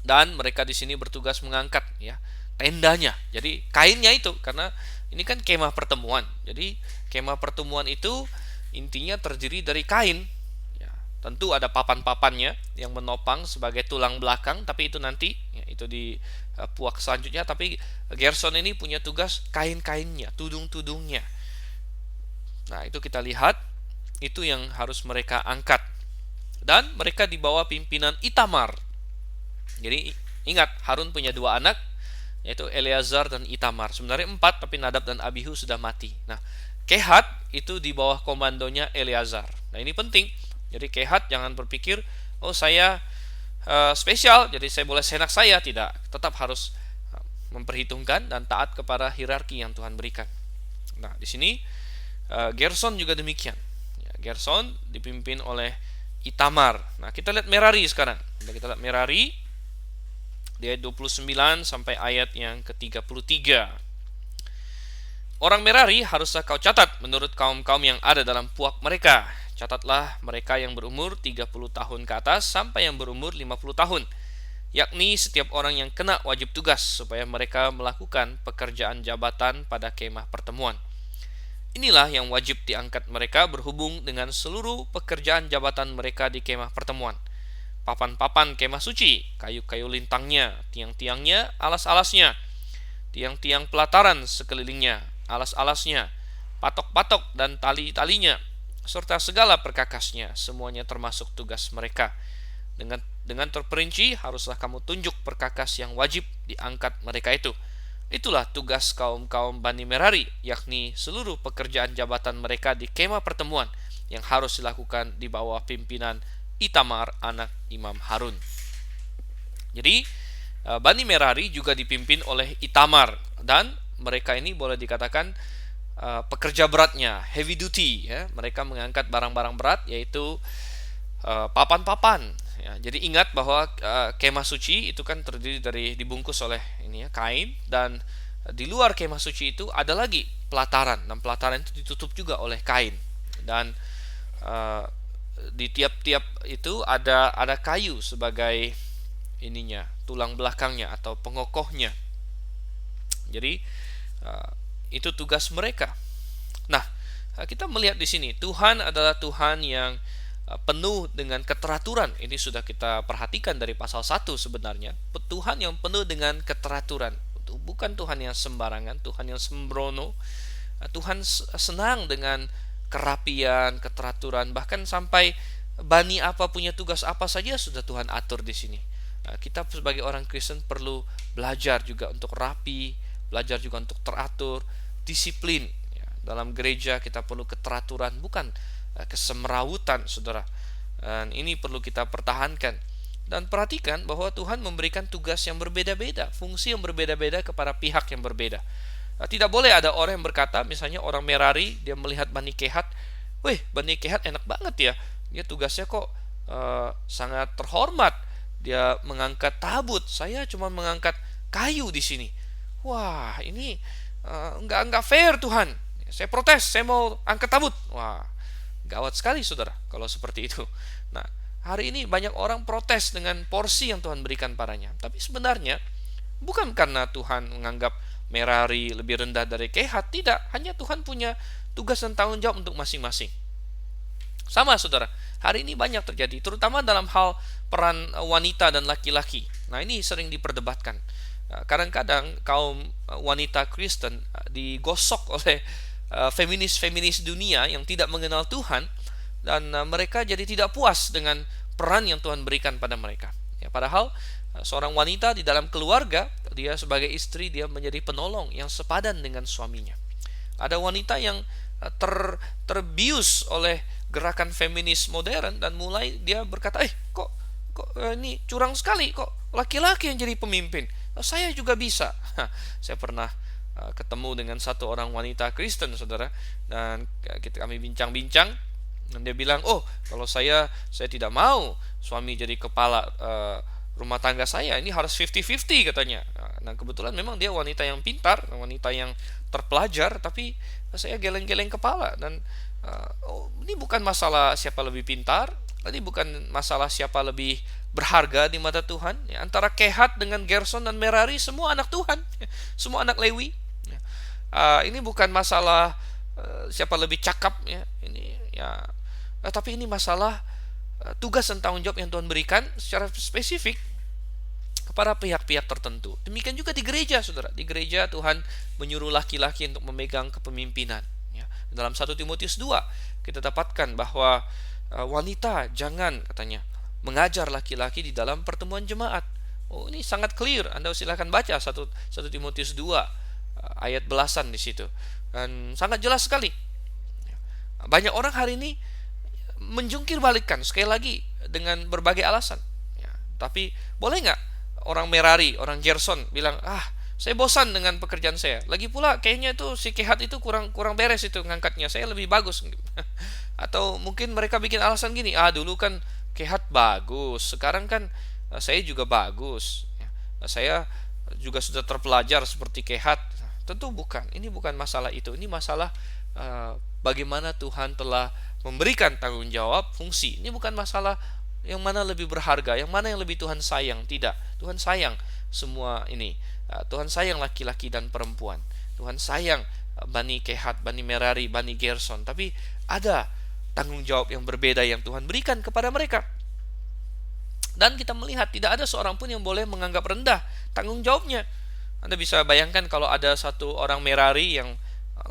Dan mereka di sini bertugas mengangkat, ya, tendanya. Jadi kainnya itu, karena ini kan kemah pertemuan. Jadi kemah pertemuan itu intinya terdiri dari kain. Ya, tentu ada papan-papannya yang menopang sebagai tulang belakang, tapi itu nanti, ya, itu di puak selanjutnya. Tapi Gerson ini punya tugas kain-kainnya, tudung-tudungnya. Nah, itu kita lihat, itu yang harus mereka angkat. Dan mereka di bawah pimpinan Itamar. Jadi ingat, Harun punya 2 anak, yaitu Eleazar dan Itamar. Sebenarnya 4, tapi Nadab dan Abihu sudah mati. Nah, Kehat itu di bawah komandonya Eleazar. Nah, ini penting. Jadi Kehat jangan berpikir, oh saya spesial, jadi saya boleh seenak saya. Tidak, tetap harus memperhitungkan dan taat kepada hierarki yang Tuhan berikan. Nah, di sini Gerson juga demikian. Ya, Gerson dipimpin oleh Itamar. Nah, kita lihat Merari sekarang. Kita lihat Merari di ayat 29 sampai ayat yang ke-33. Orang Merari haruslah kau catat menurut kaum-kaum yang ada dalam puak mereka. Catatlah mereka yang berumur 30 tahun ke atas sampai yang berumur 50 tahun, yakni setiap orang yang kena wajib tugas supaya mereka melakukan pekerjaan jabatan pada kemah pertemuan. Inilah yang wajib diangkat mereka berhubung dengan seluruh pekerjaan jabatan mereka di kemah pertemuan. Papan-papan kemah suci, kayu-kayu lintangnya, tiang-tiangnya, alas-alasnya, tiang-tiang pelataran sekelilingnya, alas-alasnya, patok-patok dan tali-talinya, serta segala perkakasnya, semuanya termasuk tugas mereka. Dengan terperinci, haruslah kamu tunjuk perkakas yang wajib diangkat mereka itu. Itulah tugas kaum-kaum Bani Merari, yakni seluruh pekerjaan jabatan mereka di kemah pertemuan yang harus dilakukan di bawah pimpinan Itamar anak Imam Harun. Jadi Bani Merari juga dipimpin oleh Itamar, dan mereka ini boleh dikatakan pekerja beratnya, heavy duty ya. Mereka mengangkat barang-barang berat, yaitu papan-papan ya. Jadi ingat bahwa kemah suci itu kan terdiri dari, dibungkus oleh ini ya, kain, dan di luar kemah suci itu ada lagi pelataran, dan pelataran itu ditutup juga oleh kain, dan di tiap-tiap itu ada kayu sebagai ininya, tulang belakangnya atau pengokohnya. Jadi itu tugas mereka. Nah, kita melihat di sini Tuhan adalah Tuhan yang penuh dengan keteraturan. Ini sudah kita perhatikan dari pasal 1 sebenarnya. Tuhan yang penuh dengan keteraturan. Bukan Tuhan yang sembarangan, Tuhan yang sembrono. Tuhan senang dengan kerapian, keteraturan, bahkan sampai bani apa punya tugas apa saja sudah Tuhan atur di sini. Kita sebagai orang Kristen perlu belajar juga untuk rapi, belajar juga untuk teratur, disiplin. Dalam gereja kita perlu keteraturan, bukan kesemrawutan, saudara. Dan ini perlu kita pertahankan. Dan perhatikan bahwa Tuhan memberikan tugas yang berbeda-beda, fungsi yang berbeda-beda kepada pihak yang berbeda. Tidak boleh ada orang yang berkata, misalnya orang Merari, dia melihat Bani Kehat, wih, Bani Kehat enak banget ya, dia tugasnya kok sangat terhormat. Dia mengangkat tabut, saya cuma mengangkat kayu di sini. Wah, ini nggak fair Tuhan. Saya protes, saya mau angkat tabut. Wah, gawat sekali saudara kalau seperti itu. Nah, hari ini banyak orang protes dengan porsi yang Tuhan berikan padanya. Tapi sebenarnya bukan karena Tuhan menganggap Merari lebih rendah dari Kehat, tidak. Hanya Tuhan punya tugas dan tanggung jawab untuk masing-masing. Sama saudara, hari ini banyak terjadi, terutama dalam hal peran wanita dan laki-laki. Nah, ini sering diperdebatkan. Kadang-kadang kaum wanita Kristen digosok oleh feminis-feminis dunia yang tidak mengenal Tuhan, dan mereka jadi tidak puas dengan peran yang Tuhan berikan pada mereka. Ya, padahal seorang wanita di dalam keluarga, dia sebagai istri, dia menjadi penolong yang sepadan dengan suaminya. Ada wanita yang terbius oleh gerakan feminis modern, dan mulai dia berkata, kok ini curang sekali, kok laki-laki yang jadi pemimpin, saya juga bisa. Saya pernah ketemu dengan satu orang wanita Kristen, saudara, dan kami bincang-bincang, dan dia bilang, kalau saya tidak mau suami jadi kepala rumah tangga saya, ini harus 50-50 katanya. Nah, kebetulan memang dia wanita yang pintar, wanita yang terpelajar, tapi saya geleng-geleng kepala. Dan ini bukan masalah siapa lebih pintar, ini bukan masalah siapa lebih berharga di mata Tuhan. Ya, antara Kehat dengan Gerson dan Merari, semua anak Tuhan, semua anak Lewi. Ini bukan masalah siapa lebih cakap, ya. Tapi ini masalah tugas dan tanggung jawab yang Tuhan berikan secara spesifik kepada pihak-pihak tertentu. Demikian juga di gereja, saudara. Di gereja Tuhan menyuruh laki-laki untuk memegang kepemimpinan. Ya. Dalam 1 Timotius 2 kita dapatkan bahwa wanita jangan, katanya, mengajar laki-laki di dalam pertemuan jemaat. Ini sangat clear. Anda silakan baca 1 Timotius 2 ayat belasan di situ. Dan sangat jelas sekali. Banyak orang hari ini menjungkir balikkan, sekali lagi, dengan berbagai alasan. Ya, tapi boleh nggak orang Merari, orang Gerson bilang, saya bosan dengan pekerjaan saya. Lagi pula kayaknya itu si Kehat itu kurang beres itu ngangkatnya, saya lebih bagus. Atau mungkin mereka bikin alasan gini, dulu kan Kehat bagus, sekarang kan saya juga bagus. Saya juga sudah terpelajar seperti Kehat. Tentu bukan. Ini bukan masalah itu. Ini masalah bagaimana Tuhan telah memberikan tanggung jawab, fungsi. Ini bukan masalah yang mana lebih berharga, yang mana yang lebih Tuhan sayang. Tidak. Tuhan sayang semua ini. Tuhan sayang laki-laki dan perempuan. Tuhan sayang Bani Kehat, Bani Merari, Bani Gerson. Tapi ada tanggung jawab yang berbeda yang Tuhan berikan kepada mereka. Dan kita melihat tidak ada seorang pun yang boleh menganggap rendah tanggung jawabnya. Anda bisa bayangkan kalau ada satu orang Merari yang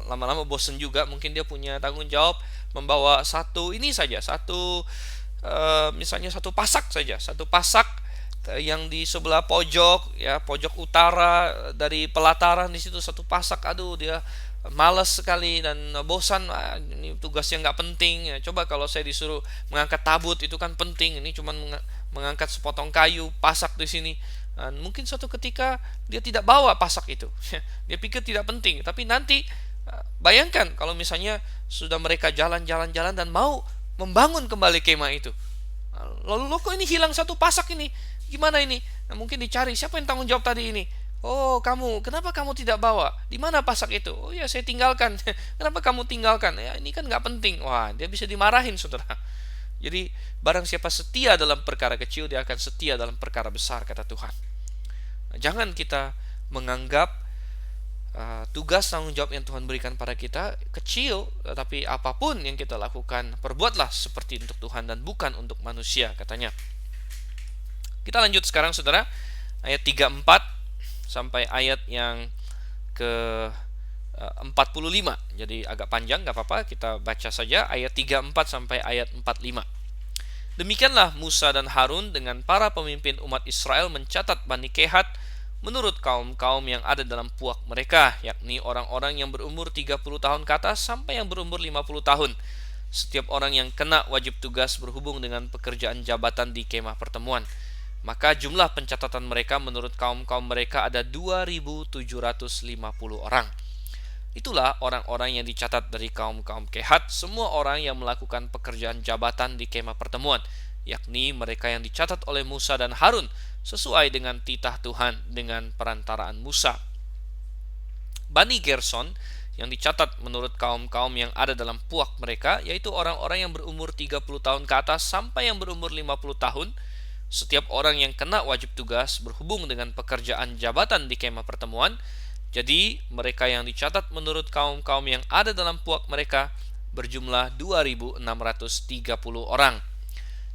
lama-lama bosen juga, mungkin dia punya tanggung jawab membawa misalnya satu pasak saja, satu pasak yang di sebelah pojok, ya, pojok utara dari pelataran, di situ satu pasak. Dia malas sekali dan bosan, ini tugasnya nggak penting ya. Coba kalau saya disuruh mengangkat tabut itu kan penting, ini cuma mengangkat sepotong kayu, pasak di sini. Dan mungkin suatu ketika dia tidak bawa pasak itu, dia pikir tidak penting. Tapi nanti bayangkan kalau misalnya sudah mereka jalan-jalan-jalan dan mau membangun kembali kemah itu, lalu kok ini hilang satu pasak ini, gimana ini? Nah, mungkin dicari siapa yang tanggung jawab tadi ini. Oh, kamu, kenapa kamu tidak bawa? Di mana pasak itu? Oh ya, saya tinggalkan. Kenapa kamu tinggalkan? Ya, ini kan nggak penting. Wah, dia bisa dimarahin, saudara. Jadi, barang siapa setia dalam perkara kecil, dia akan setia dalam perkara besar, kata Tuhan. Nah, jangan kita menganggap tugas tanggung jawab yang Tuhan berikan pada kita kecil, tetapi apapun yang kita lakukan, perbuatlah seperti untuk Tuhan dan bukan untuk manusia, katanya. Kita lanjut sekarang, saudara, ayat 34 sampai ayat yang ke 45. Jadi agak panjang, gak apa-apa, kita baca saja ayat 34 sampai ayat 45. Demikianlah Musa dan Harun dengan para pemimpin umat Israel mencatat Bani Kehat menurut kaum-kaum yang ada dalam puak mereka, yakni orang-orang yang berumur 30 tahun ke atas sampai yang berumur 50 tahun. Setiap orang yang kena wajib tugas berhubung dengan pekerjaan jabatan di kemah pertemuan. Maka jumlah pencatatan mereka menurut kaum-kaum mereka ada 2.750 orang. Itulah orang-orang yang dicatat dari kaum-kaum Kehat, semua orang yang melakukan pekerjaan jabatan di kemah pertemuan, yakni mereka yang dicatat oleh Musa dan Harun sesuai dengan titah Tuhan dengan perantaraan Musa. Bani Gerson yang dicatat menurut kaum-kaum yang ada dalam puak mereka, yaitu orang-orang yang berumur 30 tahun ke atas sampai yang berumur 50 tahun. Setiap orang yang kena wajib tugas berhubung dengan pekerjaan jabatan di kemah pertemuan. Jadi mereka yang dicatat menurut kaum-kaum yang ada dalam puak mereka berjumlah 2.630 orang.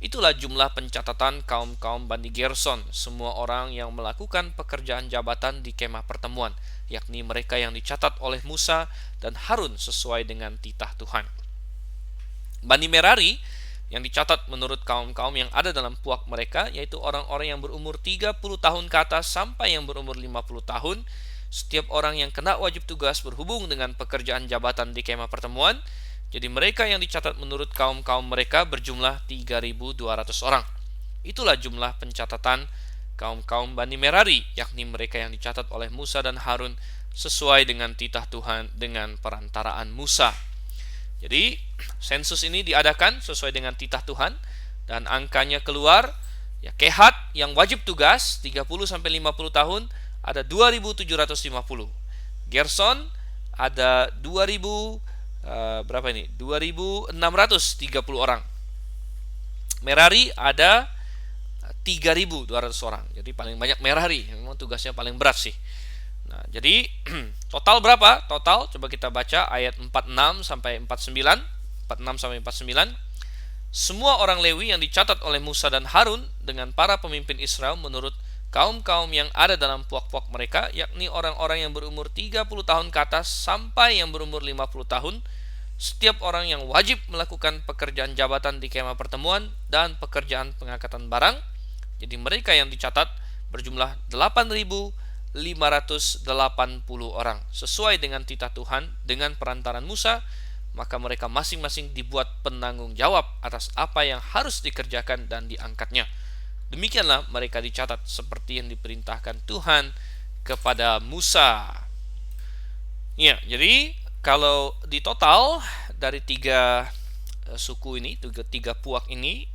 Itulah jumlah pencatatan kaum-kaum Bani Gerson, semua orang yang melakukan pekerjaan jabatan di kemah pertemuan, yakni mereka yang dicatat oleh Musa dan Harun sesuai dengan titah Tuhan. Bani Merari yang dicatat menurut kaum-kaum yang ada dalam puak mereka, yaitu orang-orang yang berumur 30 tahun ke atas sampai yang berumur 50 tahun. Setiap orang yang kena wajib tugas berhubung dengan pekerjaan jabatan di kemah pertemuan. Jadi mereka yang dicatat menurut kaum-kaum mereka berjumlah 3.200 orang. Itulah jumlah pencatatan kaum-kaum Bani Merari, yakni mereka yang dicatat oleh Musa dan Harun sesuai dengan titah Tuhan dengan perantaraan Musa. Jadi sensus ini diadakan sesuai dengan titah Tuhan dan angkanya keluar. Ya, Kehat yang wajib tugas 30 sampai 50 tahun ada 2.750. Gerson ada 2.630 orang. Merari ada 3.200 orang. Jadi paling banyak Merari, memang tugasnya paling berat sih. Nah, jadi total berapa? Total coba kita baca ayat 46 sampai 49. 46 sampai 49. Semua orang Lewi yang dicatat oleh Musa dan Harun dengan para pemimpin Israel menurut kaum-kaum yang ada dalam puak-puak mereka, yakni orang-orang yang berumur 30 tahun ke atas sampai yang berumur 50 tahun, setiap orang yang wajib melakukan pekerjaan jabatan di kemah pertemuan dan pekerjaan pengangkatan barang. Jadi mereka yang dicatat berjumlah 8.580 orang sesuai dengan titah Tuhan dengan perantaran Musa. Maka mereka masing-masing dibuat penanggung jawab atas apa yang harus dikerjakan dan diangkatnya. Demikianlah mereka dicatat seperti yang diperintahkan Tuhan kepada Musa. Ya, jadi kalau di total dari tiga suku ini, tiga puak ini,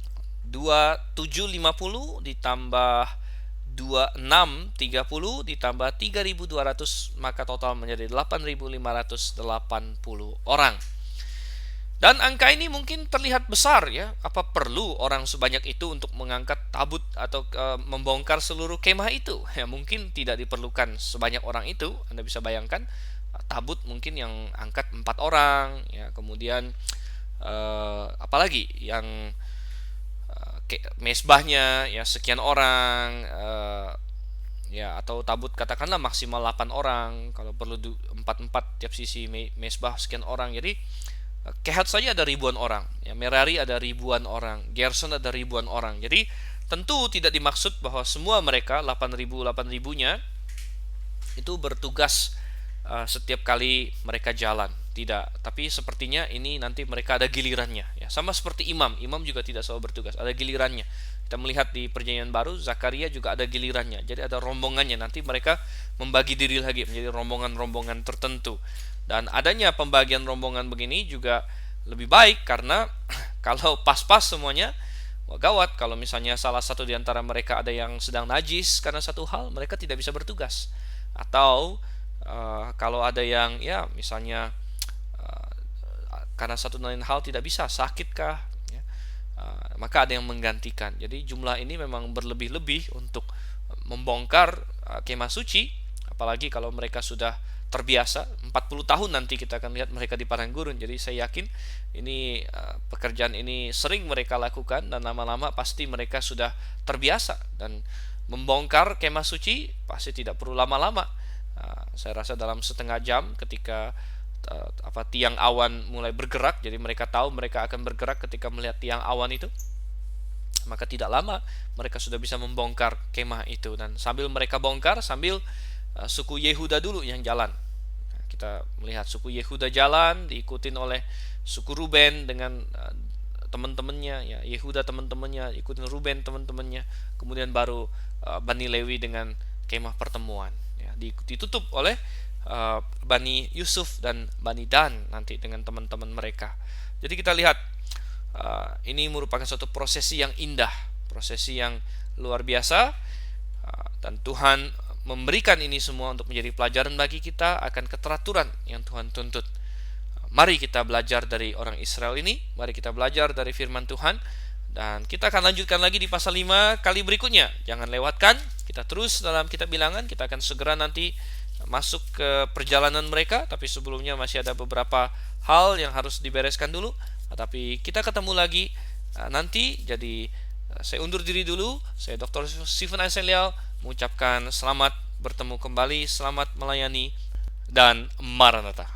2.750 ditambah 2.630 ditambah 3.200, maka total menjadi 8.580 orang. Dan angka ini mungkin terlihat besar ya. Apa perlu orang sebanyak itu untuk mengangkat tabut atau membongkar seluruh kemah itu? Ya mungkin tidak diperlukan sebanyak orang itu. Anda bisa bayangkan tabut mungkin yang angkat 4 orang ya, kemudian apalagi yang mesbahnya ya sekian orang, ya atau tabut katakanlah maksimal 8 orang, kalau perlu 4 tiap sisi mesbah sekian orang. Jadi Kehat saja ada ribuan orang, ya, Merari ada ribuan orang, Gerson ada ribuan orang. Jadi tentu tidak dimaksud bahwa semua mereka 8.000-nya itu bertugas setiap kali mereka jalan. Tidak, tapi sepertinya ini nanti mereka ada gilirannya ya. Sama seperti imam, imam juga tidak selalu bertugas, ada gilirannya. Kita melihat di Perjanjian Baru, Zakaria juga ada gilirannya. Jadi ada rombongannya, nanti mereka membagi diri lagi menjadi rombongan-rombongan tertentu. Dan adanya pembagian rombongan begini juga lebih baik karena kalau pas-pas semuanya, wah gawat kalau misalnya salah satu di antara mereka ada yang sedang najis karena satu hal, mereka tidak bisa bertugas. Atau kalau ada yang ya misalnya karena satu lain hal tidak bisa, sakit kah ya, maka ada yang menggantikan. Jadi jumlah ini memang berlebih-lebih untuk membongkar kemah suci, apalagi kalau mereka sudah terbiasa 40 tahun nanti kita akan lihat mereka di padang gurun. Jadi saya yakin ini pekerjaan ini sering mereka lakukan dan lama-lama pasti mereka sudah terbiasa, dan membongkar kemah suci pasti tidak perlu lama-lama. Saya rasa dalam setengah jam ketika tiang awan mulai bergerak, jadi mereka tahu mereka akan bergerak ketika melihat tiang awan itu, maka tidak lama mereka sudah bisa membongkar kemah itu. Dan sambil mereka bongkar, sambil suku Yehuda dulu yang jalan. Kita melihat suku Yehuda jalan diikutin oleh suku Ruben dengan teman-temannya ya, Yehuda teman-temannya ikutin Ruben teman-temannya, kemudian baru Bani Lewi dengan kemah pertemuan ya, ditutup oleh Bani Yusuf dan Bani Dan nanti dengan teman-teman mereka. Jadi kita lihat ini merupakan suatu prosesi yang indah, prosesi yang luar biasa, dan Tuhan memberikan ini semua untuk menjadi pelajaran bagi kita akan keteraturan yang Tuhan tuntut. Mari kita belajar dari orang Israel ini, mari kita belajar dari firman Tuhan, dan kita akan lanjutkan lagi di pasal 5 kali berikutnya. Jangan lewatkan, kita terus dalam kitab Bilangan, kita akan segera nanti masuk ke perjalanan mereka, tapi sebelumnya masih ada beberapa hal yang harus dibereskan dulu. Tapi kita ketemu lagi nanti. Jadi saya undur diri dulu. Saya Dr. Stephen Aiselial mengucapkan selamat bertemu kembali, selamat melayani, dan Maranatha.